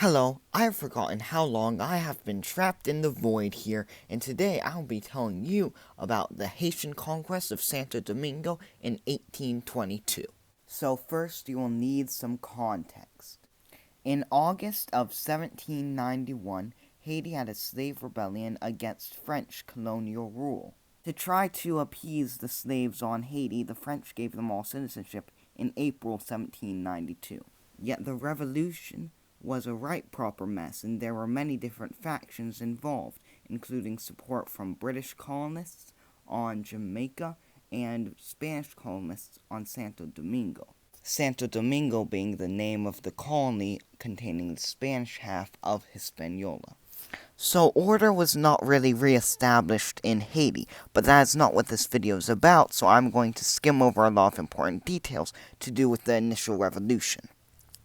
Hello, I've forgotten how long I have been trapped in the void here, and today I'll be telling you about the Haitian conquest of Santo Domingo in 1822. So first you will need some context. In August of 1791, Haiti had a slave rebellion against French colonial rule. To try to appease the slaves on Haiti, the French gave them all citizenship in April 1792. Yet the revolution was a right proper mess, and there were many different factions involved, including support from British colonists on Jamaica and Spanish colonists on Santo Domingo. Santo Domingo being the name of the colony containing the Spanish half of Hispaniola. So order was not really re-established in Haiti, but that is not what this video is about, so I'm going to skim over a lot of important details to do with the initial revolution.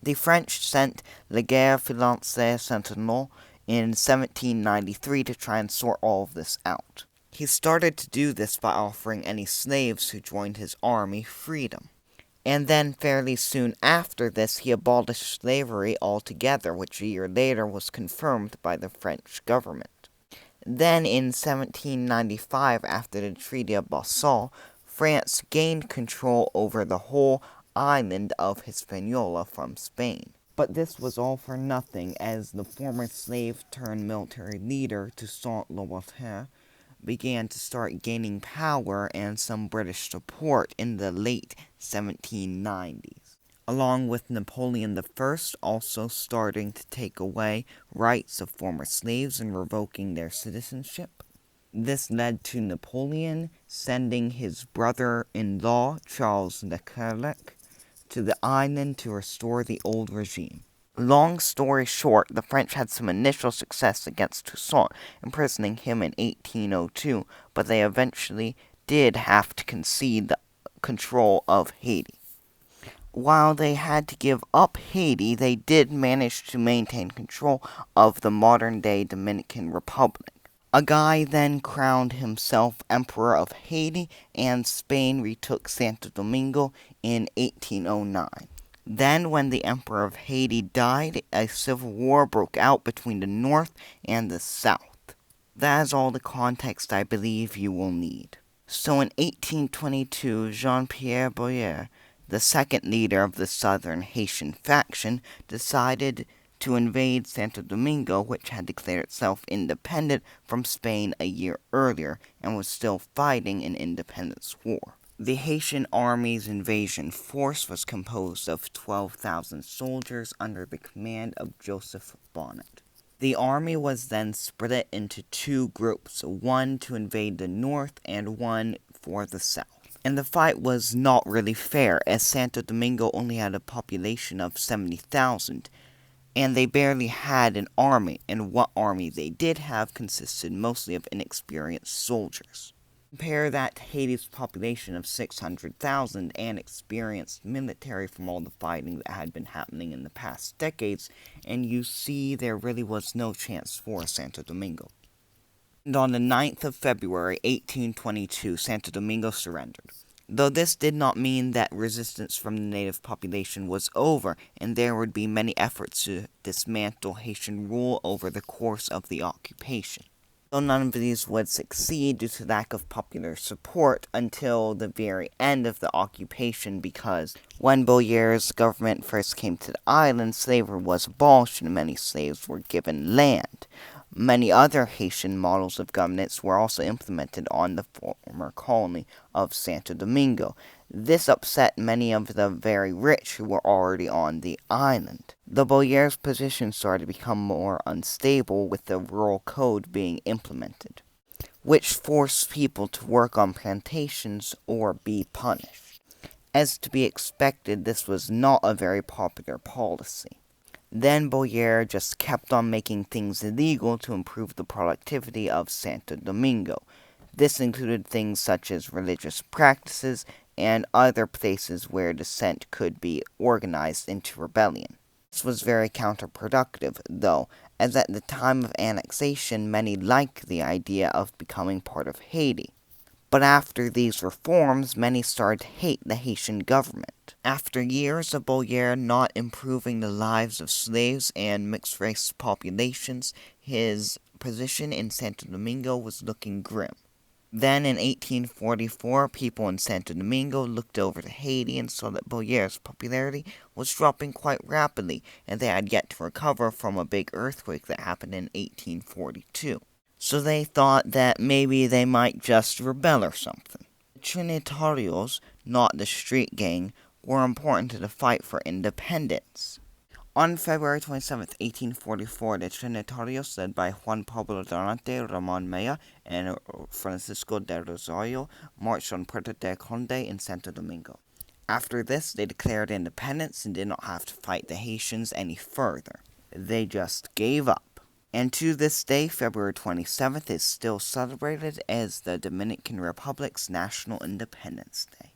The French sent Léger Félicité Sonthonax in 1793 to try and sort all of this out. He started to do this by offering any slaves who joined his army freedom. And then fairly soon after this, he abolished slavery altogether, which a year later was confirmed by the French government. Then in 1795, after the Treaty of Basel, France gained control over the whole island of Hispaniola from Spain. But this was all for nothing, as the former slave-turned-military leader, Toussaint Louverture, began to start gaining power and some British support in the late 1790s, along with Napoleon I also starting to take away rights of former slaves and revoking their citizenship. This led to Napoleon sending his brother-in-law, Charles Leclerc, to the island to restore the old regime. Long story short, the French had some initial success against Toussaint, imprisoning him in 1802, but they eventually did have to concede the control of Haiti. While they had to give up Haiti, they did manage to maintain control of the modern-day Dominican Republic. A guy then crowned himself Emperor of Haiti, and Spain retook Santo Domingo in 1809. Then, when the Emperor of Haiti died, a civil war broke out between the North and the South. That is all the context I believe you will need. So in 1822, Jean-Pierre Boyer, the second leader of the southern Haitian faction, decided to invade Santo Domingo, which had declared itself independent from Spain a year earlier and was still fighting an independence war. The Haitian Army's invasion force was composed of 12,000 soldiers under the command of Joseph Bonnet. The army was then split into two groups, one to invade the north and one for the south. And the fight was not really fair, as Santo Domingo only had a population of 70,000, and they barely had an army, and what army they did have consisted mostly of inexperienced soldiers. Compare that to Haiti's population of 600,000 and experienced military from all the fighting that had been happening in the past decades, and you see there really was no chance for Santo Domingo. And on the 9th of February, 1822, Santo Domingo surrendered. Though this did not mean that resistance from the native population was over, and there would be many efforts to dismantle Haitian rule over the course of the occupation. Though none of these would succeed due to lack of popular support until the very end of the occupation, because when Boyer's government first came to the island, slavery was abolished and many slaves were given land. Many other Haitian models of governance were also implemented on the former colony of Santo Domingo. This upset many of the very rich who were already on the island. The Boyer's position started to become more unstable, with the rural code being implemented, which forced people to work on plantations or be punished. As to be expected, this was not a very popular policy. Then Boyer just kept on making things illegal to improve the productivity of Santo Domingo. This included things such as religious practices and other places where dissent could be organized into rebellion. This was very counterproductive, though, as at the time of annexation many liked the idea of becoming part of Haiti. But after these reforms, many started to hate the Haitian government. After years of Boyer not improving the lives of slaves and mixed-race populations, his position in Santo Domingo was looking grim. Then in 1844, people in Santo Domingo looked over to Haiti and saw that Boyer's popularity was dropping quite rapidly, and they had yet to recover from a big earthquake that happened in 1842. So they thought that maybe they might just rebel or something. The Trinitarios, not the street gang, were important to the fight for independence. On February 27, 1844, the Trinitarios, led by Juan Pablo Duarte, Ramón Mella, and Francisco de Rosario, marched on Puerto del Conde in Santo Domingo. After this, they declared independence and did not have to fight the Haitians any further. They just gave up. And to this day, February 27th is still celebrated as the Dominican Republic's National Independence Day.